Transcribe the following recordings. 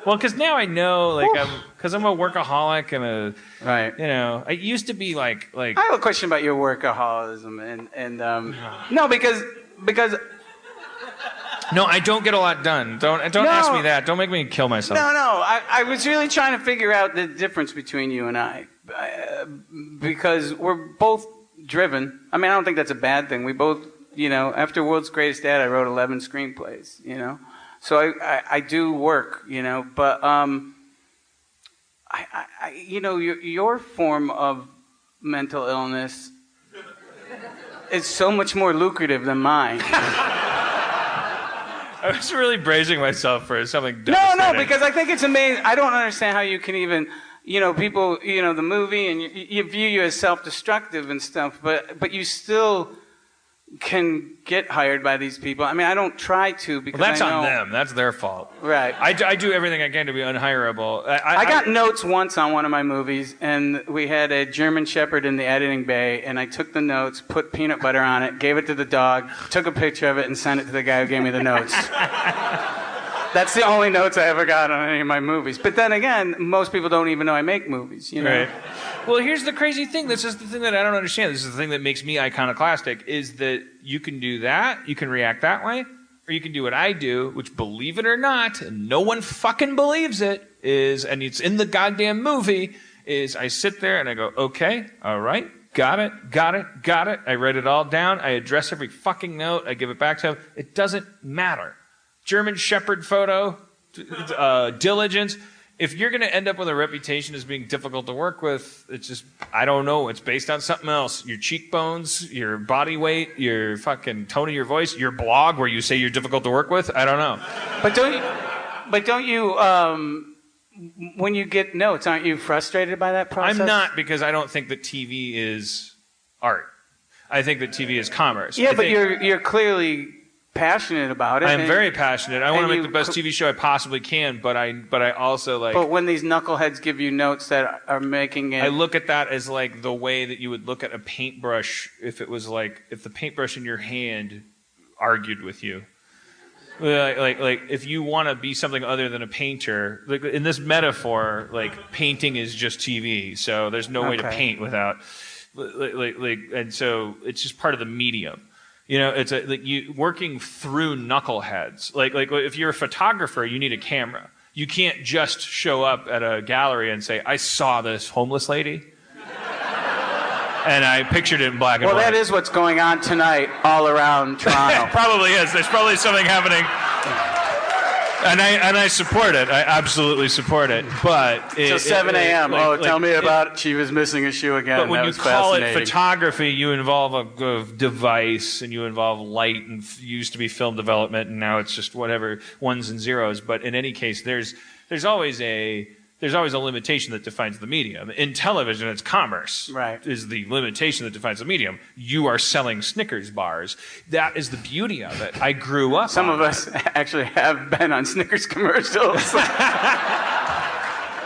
Well, because now I know, like, because I'm a workaholic and right. You know, I used to be like. I have a question about your workaholism, and no, because. No, I don't get a lot done. Don't ask me that. Don't make me kill myself. No. I was really trying to figure out the difference between you and I, because we're both driven. I mean, I don't think that's a bad thing. We both, you know, after World's Greatest Dad, I wrote 11 screenplays, you know. So I do work, you know, but you know, your form of mental illness is so much more lucrative than mine. I was really bracing myself for something devastating. No, because I think it's amazing. I don't understand how you can even, you know, people, you know, the movie, and you view you as self-destructive and stuff, but you still can get hired by these people. I mean, I don't try to because that's I know, on them. That's their fault. Right. I do everything I can to be unhireable. I got notes once on one of my movies, and we had a German Shepherd in the editing bay, and I took the notes, put peanut butter on it, gave it to the dog, took a picture of it, and sent it to the guy who gave me the notes. That's the only notes I ever got on any of my movies. But then again, most people don't even know I make movies, you know? Right. Well, here's the crazy thing. This is the thing that I don't understand. This is the thing that makes me iconoclastic, is that you can do that, you can react that way, or you can do what I do, which, believe it or not, and no one fucking believes it, is, and it's in the goddamn movie, is I sit there and I go, okay, all right, got it. I write it all down. I address every fucking note. I give it back to him. It doesn't matter. German Shepherd photo, diligence. If you're going to end up with a reputation as being difficult to work with, it's just, I don't know. It's based on something else. Your cheekbones, your body weight, your fucking tone of your voice, your blog where you say you're difficult to work with. I don't know. But don't you, when you get notes, aren't you frustrated by that process? I'm not, because I don't think that TV is art. I think that TV is commerce. Yeah, but you're clearly passionate about it. I'm very passionate. I want to make the best TV show I possibly can, but I also like. But when these knuckleheads give you notes that are making it, I look at that as like the way that you would look at a paintbrush if it was like if the paintbrush in your hand argued with you. Like if you want to be something other than a painter, like in this metaphor, like painting is just TV, so there's no way to paint without and so it's just part of the medium. You know, it's like you working through knuckleheads. Like if you're a photographer, you need a camera. You can't just show up at a gallery and say, "I saw this homeless lady, and I pictured it in black and white." Well, that is what's going on tonight all around Toronto. Probably is. There's probably something happening. And I support it. I absolutely support it. But so 7 a.m. Tell me about it. She was missing a shoe again. But when you call it photography, you involve a device and you involve light, and used to be film development, and now it's just whatever ones and zeros. But in any case, there's always a limitation that defines the medium. In television, it's commerce. Right. Is the limitation that defines the medium. You are selling Snickers bars. That is the beauty of it. I grew up. Some of us actually have been on Snickers commercials.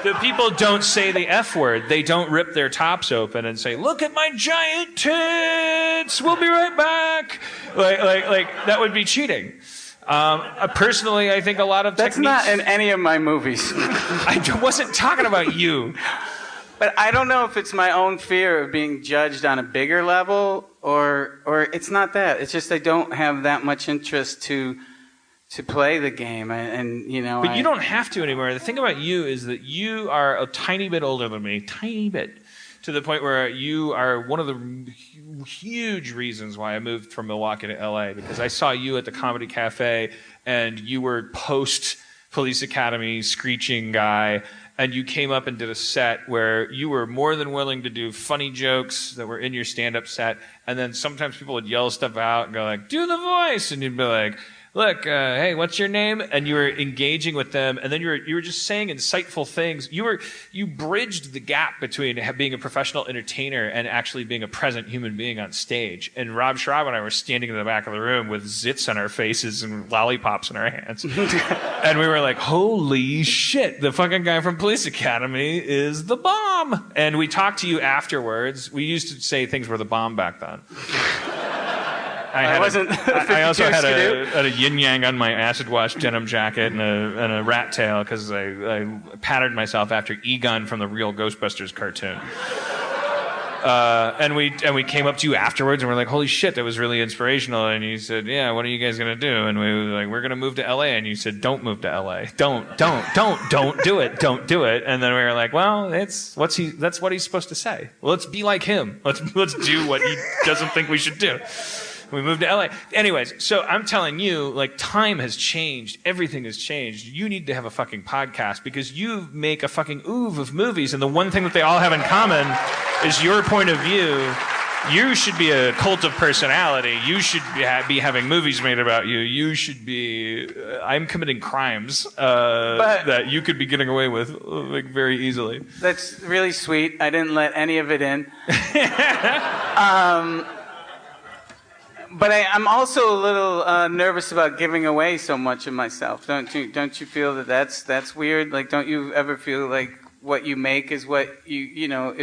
The people don't say the F word. They don't rip their tops open and say, "Look at my giant tits. We'll be right back." Like that would be cheating. Personally, I think a lot of That's not in any of my movies. I wasn't talking about you. But I don't know if it's my own fear of being judged on a bigger level, or it's not that. It's just I don't have that much interest to play the game, and you know. But you don't have to anymore. The thing about you is that you are a tiny bit older than me, tiny bit, to the point where you are one of the huge reasons why I moved from Milwaukee to LA, because I saw you at the Comedy Cafe, and you were post Police Academy screeching guy, and you came up and did a set where you were more than willing to do funny jokes that were in your stand-up set, and then sometimes people would yell stuff out and go like, "Do the voice," and you'd be like, "Look, hey, what's your name?" And you were engaging with them, and then you were just saying insightful things. You bridged the gap between being a professional entertainer and actually being a present human being on stage. And Rob Schraub and I were standing in the back of the room with zits on our faces and lollipops in our hands, and we were like, "Holy shit! The fucking guy from Police Academy is the bomb!" And we talked to you afterwards. We used to say things were the bomb back then. I wasn't. I also had Skidoo. a yin yang on my acid wash denim jacket and a rat tail because I patterned myself after Egon from the real Ghostbusters cartoon. And we came up to you afterwards and we're like, holy shit, that was really inspirational. And you said, yeah, what are you guys gonna do? And we were like, we're gonna move to LA. And you said, don't move to LA. Don't do it. Don't do it. And then we were like, well, that's what he's supposed to say. Well, let's be like him. Let's do what he doesn't think we should do. We moved to LA. Anyways, so I'm telling you, like, time has changed. Everything has changed. You need to have a fucking podcast because you make a fucking oeuvre of movies, and the one thing that they all have in common is your point of view. You should be a cult of personality. You should be having movies made about you. You should be... I'm committing crimes that you could be getting away with like very easily. That's really sweet. I didn't let any of it in. But I'm also a little nervous about giving away so much of myself. Don't you feel that that's weird? Like, don't you ever feel like what you make is what you know?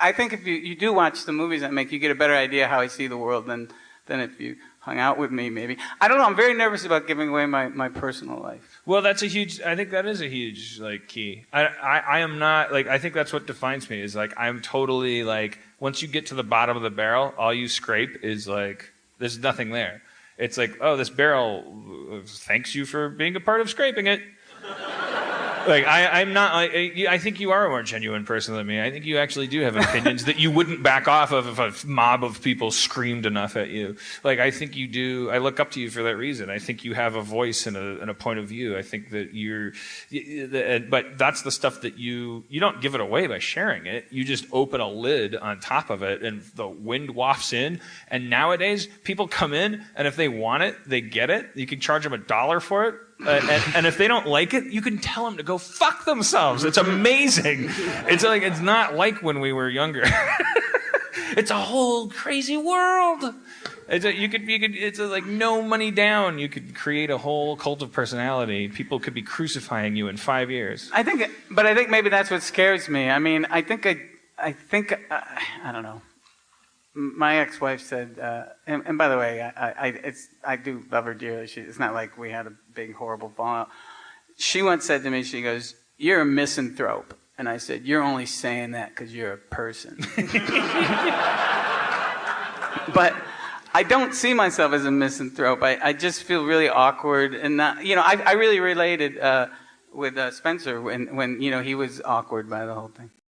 I think if you do watch the movies I make, you get a better idea how I see the world than if you hung out with me. Maybe I don't know. I'm very nervous about giving away my personal life. Well, I think that is a huge like key. I am not like I think that's what defines me is like I'm totally like once you get to the bottom of the barrel, all you scrape is like. There's nothing there. It's like, oh, this barrel thanks you for being a part of scraping it. Like, I'm not, I think you are a more genuine person than me. I think you actually do have opinions that you wouldn't back off of if a mob of people screamed enough at you. Like, I think you do, I look up to you for that reason. I think you have a voice and a point of view. I think that but that's the stuff that you don't give it away by sharing it. You just open a lid on top of it and the wind wafts in. And nowadays, people come in and if they want it, they get it. You can charge them $1 for it. And if they don't like it, you can tell them to go fuck themselves. It's amazing. It's not like when we were younger. It's a whole crazy world. It's like no money down. You could create a whole cult of personality. People could be crucifying you in 5 years. I think maybe that's what scares me. I mean, I think I don't know. My ex-wife said, and by the way, I do love her dearly. It's not like we had a big, horrible fallout. She once said to me, she goes, "You're a misanthrope." And I said, "You're only saying that because you're a person." But I don't see myself as a misanthrope. I just feel really awkward. And not, I really related with Spencer when he was awkward by the whole thing.